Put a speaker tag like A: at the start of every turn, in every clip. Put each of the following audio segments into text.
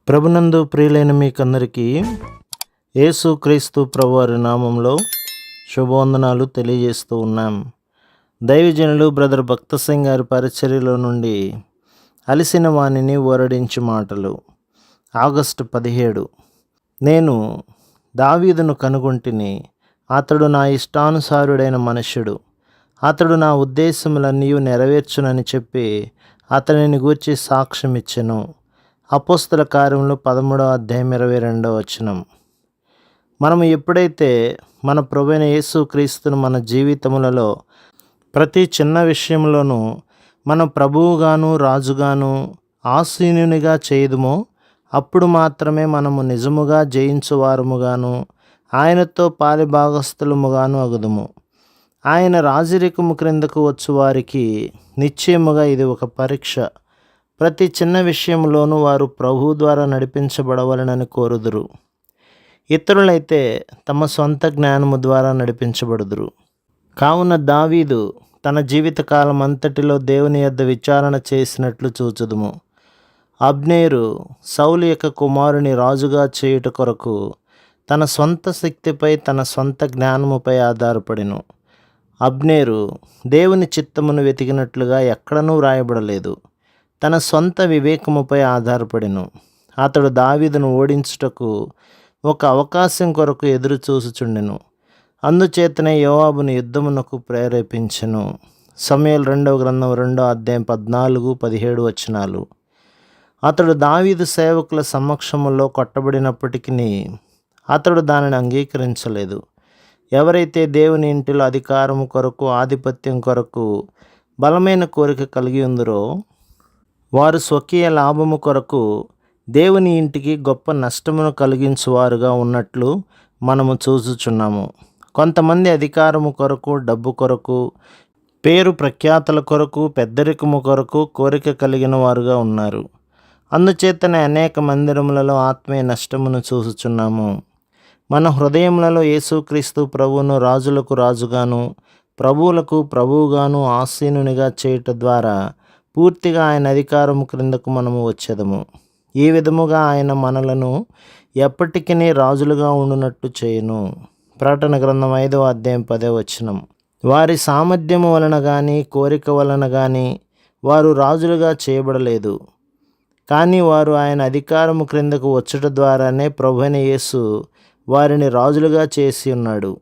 A: ప్రభునందు ప్రియులైన మీకందరికీ యేసుక్రీస్తు ప్రభువారి నామంలో శుభవందనాలు తెలియజేస్తూ ఉన్నాం. దైవజనులు బ్రదర్ భక్త సింగ్ గారి పరిచర్యలో నుండి అలిసిన వాణిని ఊరడించి మాటలు. ఆగస్టు 17. నేను దావీదును కనుగొంటిని, అతడు నా ఇష్టానుసారుడైన మనుష్యుడు, అతడు నా ఉద్దేశములన్నీ నెరవేర్చునని చెప్పి అతనిని గూర్చి సాక్ష్యమిచ్చెను. అపోస్తల కార్యములు 13వ అధ్యాయం 22వ వచనం. మనము ఎప్పుడైతే మన ప్రభువైన యేసుక్రీస్తును మన జీవితములలో ప్రతి చిన్న విషయంలోనూ మన ప్రభువుగాను రాజుగాను ఆసీనునిగా చేయుదుమో అప్పుడు మాత్రమే మనము నిజముగా జయించువారముగాను ఆయనతో పాలిభాగస్థులముగాను అగుదుము. ఆయన రాజరికము క్రిందకు వచ్చు వారికి నిశ్చయముగా ఇది ఒక పరీక్ష. ప్రతి చిన్న విషయంలోనూ వారు ప్రభువు ద్వారా నడిపించబడవలనని కోరుదురు. ఇతరులైతే తమ సొంత జ్ఞానము ద్వారా నడిపించబడుదురు. కావున దావీదు తన జీవితకాలం అంతటిలో దేవుని యొద్ద విచారణ చేసినట్లు చూచుదుము. అబ్నేరు సౌలు యొక్క కుమారుని రాజుగా చేయుట కొరకు తన సొంత శక్తిపై తన సొంత జ్ఞానముపై ఆధారపడెను. అబ్నేరు దేవుని చిత్తమును వెతికినట్లుగా ఎక్కడనూ వ్రాయబడలేదు. తన సొంత వివేకముపై ఆధారపడెను. అతడు దావీదును ఓడించుటకు ఒక అవకాశం కొరకు ఎదురు చూసుచుండెను. అందుచేతనే యోవాబును యుద్ధమునకు ప్రేరేపించెను. సమూయేలు 2వ గ్రంథం 2వ అధ్యాయం 14-17 వచనాలు. అతడు దావీదు సేవకుల సమక్షములో కొట్టబడినప్పటికీ అతడు దానిని అంగీకరించలేదు. ఎవరైతే దేవుని ఇంటిలో అధికారము కొరకు ఆధిపత్యం కొరకు బలమైన కోరిక కలిగి ఉందరో వారు స్వకీయ లాభము కొరకు దేవుని ఇంటికి గొప్ప నష్టమును కలిగించువారుగా ఉన్నట్లు మనము చూసుచున్నాము. కొంతమంది అధికారము కొరకు, డబ్బు కొరకు, పేరు ప్రఖ్యాతల కొరకు, పెద్దరికము కొరకు కోరిక కలిగిన వారుగా ఉన్నారు. అందుచేతనే అనేక మందిరములలో ఆత్మీయ నష్టమును చూసుచున్నాము. మన హృదయములలో యేసుక్రీస్తు ప్రభువును రాజులకు రాజుగాను ప్రభువులకు ప్రభువుగాను ఆసీనునిగా చేయుట ద్వారా పూర్తిగా ఆయన అధికారము క్రిందకు మనము వచ్చేదము. ఈ విధముగా ఆయన మనలను ఎప్పటికీ రాజులుగా ఉండునట్టు చేయును. ప్రకటన గ్రంథం 5వ అధ్యాయం 10వ వచనం. వారి సామర్థ్యము వలన కానీ కోరిక వలన కానీ వారు రాజులుగా చేయబడలేదు. కానీ వారు ఆయన అధికారము క్రిందకు వచ్చుట ద్వారానే ప్రభువైన యేసు వారిని రాజులుగా చేసి ఉన్నాడు.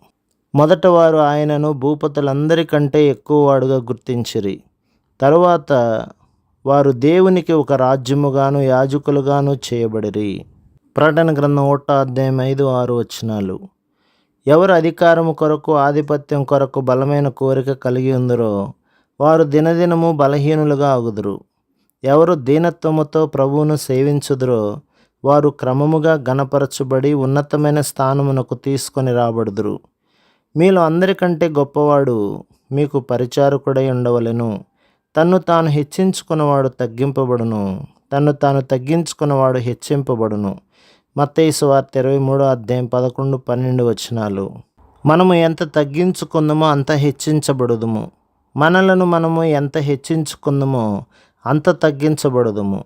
A: మొదట వారు ఆయనను భూపతులందరికంటే ఎక్కువ వాడుగా గుర్తించిరి. తరువాత వారు దేవునికి ఒక రాజ్యముగాను యాజకులుగాను చేయబడిరి. ప్రకటన గ్రంథం 1వ అధ్యాయం 5-6 వచనాలు. ఎవరు అధికారము కొరకు ఆధిపత్యం కొరకు బలమైన కోరిక కలిగి ఉందరో వారు దినదినము బలహీనులుగా అగుదురు. ఎవరు దీనత్వముతో ప్రభువును సేవించుదురో వారు క్రమముగా గణపరచబడి ఉన్నతమైన స్థానమునకు తీసుకొని రాబడుదురు. మీలో అందరికంటే గొప్పవాడు మీకు పరిచారకుడై ఉండవలెను. తన్ను తాను హెచ్చించుకున్నవాడు తగ్గింపబడును, తన్ను తాను తగ్గించుకున్నవాడు హెచ్చింపబడును. మత్తయి సువార్త 23వ అధ్యాయం 11-12 వచనాలు. మనము ఎంత తగ్గించుకుందామో అంత హెచ్చించబడుదుము. మనలను మనము ఎంత హెచ్చించుకుందామో అంత తగ్గించబడుదుము.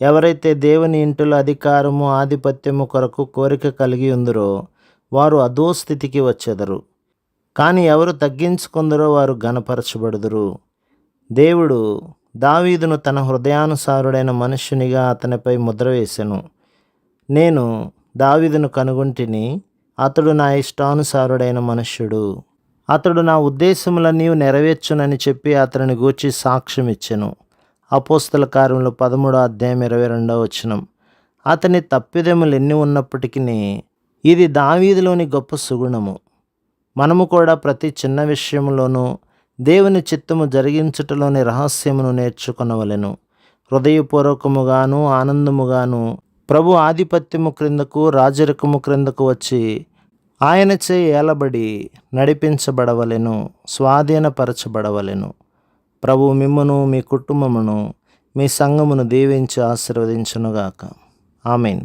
A: ఎవరైతే దేవుని ఇంటిలో అధికారము ఆధిపత్యము కొరకు కోరిక కలిగి ఉందరో వారు అధోస్థితికి వచ్చెదరు. కానీ ఎవరు తగ్గించుకుందరో వారు ఘనపరచబడుదురు. దేవుడు దావీదును తన హృదయానుసారుడైన మనుష్యునిగా అతనిపై ముద్ర వేసెను. నేను దావీదును కనుగొంటిని, అతడు నా ఇష్టానుసారుడైన మనుష్యుడు, అతడు నా ఉద్దేశములన్నీ నెరవేర్చునని చెప్పి అతనిని గూర్చి సాక్ష్యమిచ్చెను. అపోస్తల కార్యములు 13వ అధ్యాయం 22వ వచనం. అతని తప్పిదములు ఎన్ని ఉన్నప్పటికీ ఇది దావీదులోని గొప్ప సుగుణము. మనము కూడా ప్రతి చిన్న విషయంలోనూ దేవుని చిత్తము జరిగించుటలోని రహస్యమును నేర్చుకొనవలెను. హృదయపూర్వకముగాను ఆనందముగాను ప్రభు ఆధిపత్యము క్రిందకు రాజరికము క్రిందకు వచ్చి ఆయనచే ఏలబడి నడిపించబడవలెను, స్వాధీనపరచబడవలెను. ప్రభు మిమ్మును, మీ కుటుంబమును, మీ సంఘమును దీవించి ఆశీర్వదించునుగాక. ఆమేన్.